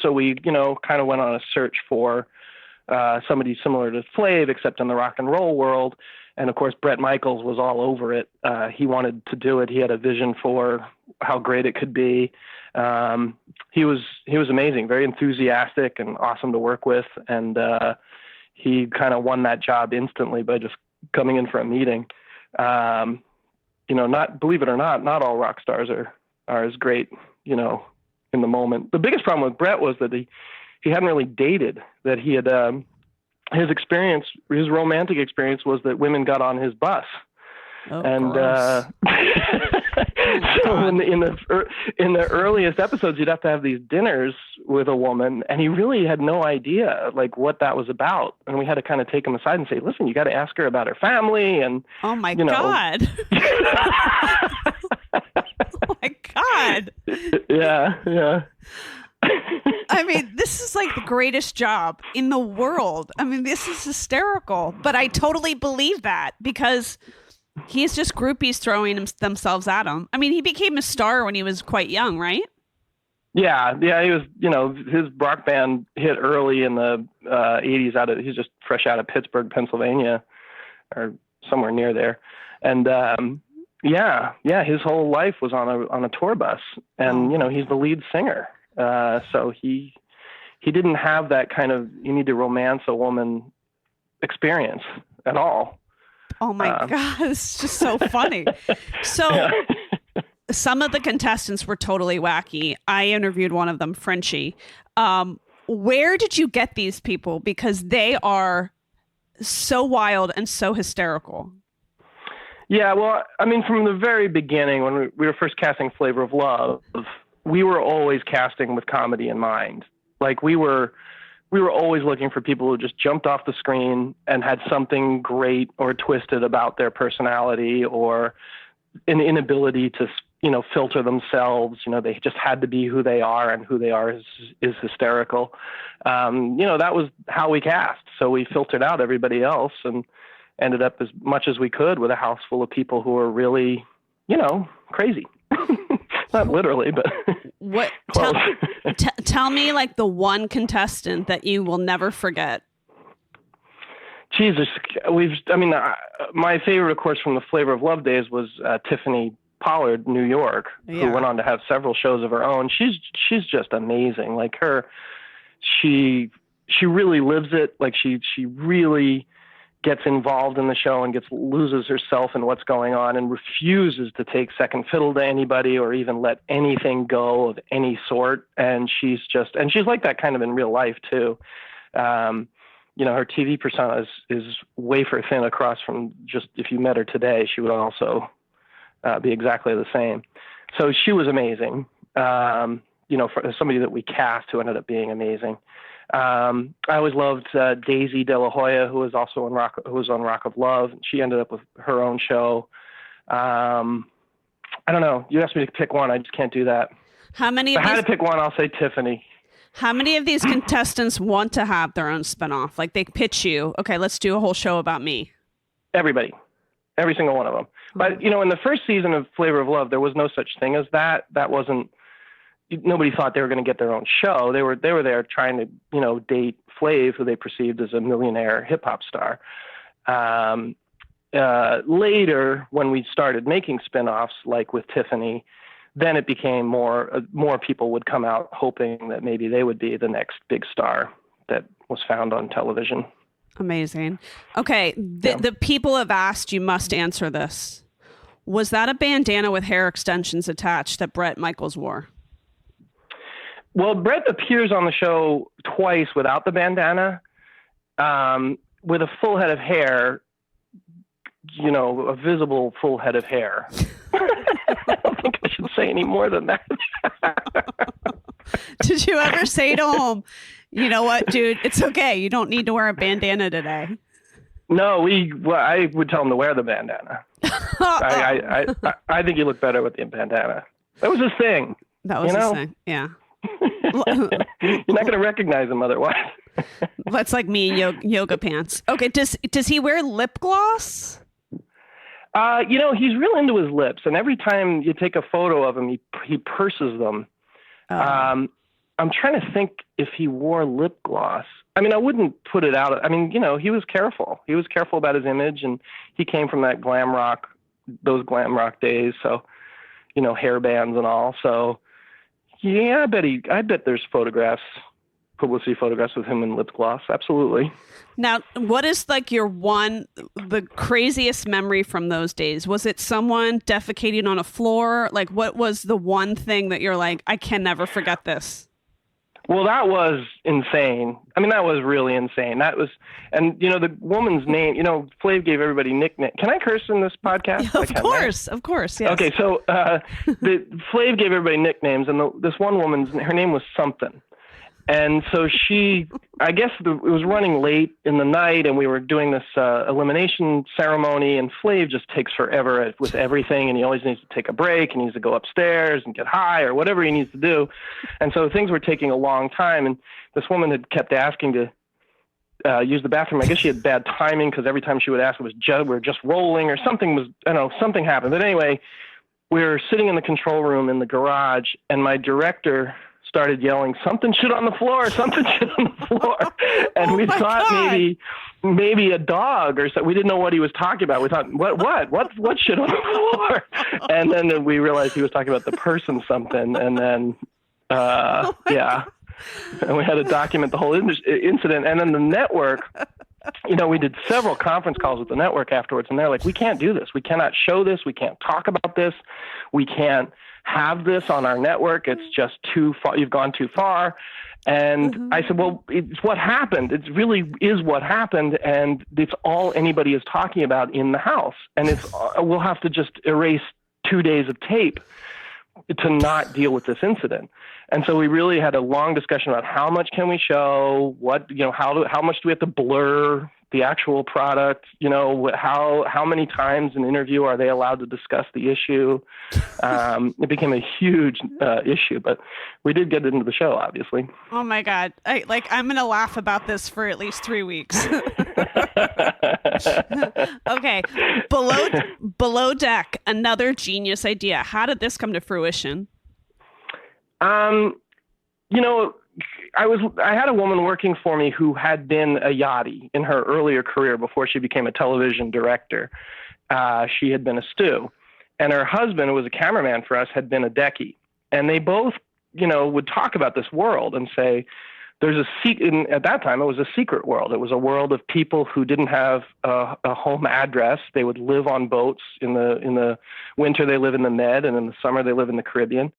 So we, kind of went on a search for somebody similar to Flav, except in the rock and roll world. And of course, Bret Michaels was all over it. He wanted to do it. He had a vision for how great it could be. He was amazing, very enthusiastic and awesome to work with. And he kind of won that job instantly by just coming in for a meeting. Not, believe it or not all rock stars are as great, in the moment. The biggest problem with Bret was that he hadn't really dated, that he had, his romantic experience was that women got on his bus. Oh, and so in the earliest episodes, you'd have to have these dinners with a woman, and he really had no idea like what that was about. And we had to kind of take him aside and say, "Listen, you got to ask her about her family." And oh my God. Oh my God. Yeah. I mean, this is like the greatest job in the world. I mean, this is hysterical, but I totally believe that because he's just groupies throwing themselves at him. I mean, he became a star when he was quite young, right? Yeah. He was, his rock band hit early in the 80s. He's just fresh out of Pittsburgh, Pennsylvania, or somewhere near there. And his whole life was on a tour bus, and he's the lead singer. So he didn't have that kind of you need to romance a woman experience at all. Oh my God, it's just so funny. So some of the contestants were totally wacky. I interviewed one of them, Frenchie. Where did you get these people? Because they are so wild and so hysterical. Yeah, well, I mean, from the very beginning, when we were first casting Flavor of Love, we were always casting with comedy in mind. Like we were always looking for people who just jumped off the screen and had something great or twisted about their personality or an inability to, filter themselves. They just had to be who they are, and who they are is hysterical. That was how we cast. So we filtered out everybody else and ended up as much as we could with a house full of people who were really, crazy. Not literally, but what? Tell me like the one contestant that you will never forget. Jesus, my favorite, of course, from the Flavor of Love days was Tiffany Pollard, New York, who went on to have several shows of her own. She's just amazing. Like she really lives it. Like she really gets involved in the show and loses herself in what's going on and refuses to take second fiddle to anybody or even let anything go of any sort. And she's like that kind of in real life too. Her TV persona is wafer thin across from just, if you met her today, she would also be exactly the same. So she was amazing. For somebody that we cast who ended up being amazing. I always loved Daisy De La Hoya, who was also on Rock of Love. She ended up with her own show. I don't know. You asked me to pick one. I just can't do that. How many? If I had to pick one, I'll say Tiffany. How many of these contestants want to have their own spinoff? Like they pitch you, okay, let's do a whole show about me. Everybody, every single one of them. But in the first season of Flavor of Love, there was no such thing as that. That wasn't. Nobody thought they were going to get their own show. They were there trying to, date Flav, who they perceived as a millionaire hip hop star. Later, when we started making spinoffs, like with Tiffany, then it became more people would come out hoping that maybe they would be the next big star that was found on television. Amazing. Okay. The people have asked, you must answer this. Was that a bandana with hair extensions attached that Bret Michaels wore? Well, Bret appears on the show twice without the bandana, with a full head of hair, a visible full head of hair. I don't think I should say any more than that. Did you ever say to him, you know what, dude, it's okay. You don't need to wear a bandana today. No, I would tell him to wear the bandana. I think you look better with the bandana. That was his thing. That was his thing. Yeah. You're not going to recognize him otherwise. That's like me in yoga pants. Okay. Does he wear lip gloss? He's real into his lips, and every time you take a photo of him, he purses them. I'm trying to think if he wore lip gloss. I mean, I wouldn't put it out. I mean, he was careful. He was careful about his image, and he came from those glam rock days. So, hair bands and all. So, yeah, I bet there's publicity photographs with him in lip gloss. Absolutely. Now, what is like the craziest memory from those days? Was it someone defecating on a floor? Like, what was the one thing that you're like, I can never forget this? Well, that was insane. I mean, that was really insane. And the woman's name, Flav gave everybody nicknames. Can I curse in this podcast? Of course, yes. Okay, so Flav gave everybody nicknames, and this one woman's, her name was something. And so I guess it was running late in the night, and we were doing this elimination ceremony, and Flav just takes forever with everything, and he always needs to take a break, and he needs to go upstairs and get high or whatever he needs to do. And so things were taking a long time, and this woman had kept asking to use the bathroom. I guess she had bad timing, because every time she would ask, we were just rolling or something something happened. But anyway, we were sitting in the control room in the garage, and my director started yelling, something shit on the floor, and we thought maybe a dog or something. We didn't know what he was talking about. We thought, what shit on the floor? And then we realized he was talking about the person something, and then yeah, and we had to document the whole incident. And then the network, we did several conference calls with the network afterwards, and they're like, we can't do this, we cannot show this, we can't talk about this, we can't have this on our network. It's just too far. You've gone too far. And I said, well, it's what happened. It really is what happened. And it's all anybody is talking about in the house. And we'll have to just erase 2 days of tape to not deal with this incident. And so we really had a long discussion about how much can we show, how much do we have to blur the actual product, how many times an interview are they allowed to discuss the issue. It became a huge issue, but we did get into the show, obviously. Oh my God. I'm going to laugh about this for at least 3 weeks. Okay. Below Deck, another genius idea. How did this come to fruition? I had a woman working for me who had been a yachty in her earlier career before she became a television director. She had been a stew, and her husband, who was a cameraman for us, had been a decky. And they both, would talk about this world and say, at that time, it was a secret world. It was a world of people who didn't have a home address. They would live on boats. In the winter, they live in the Med, and in the summer, they live in the Caribbean.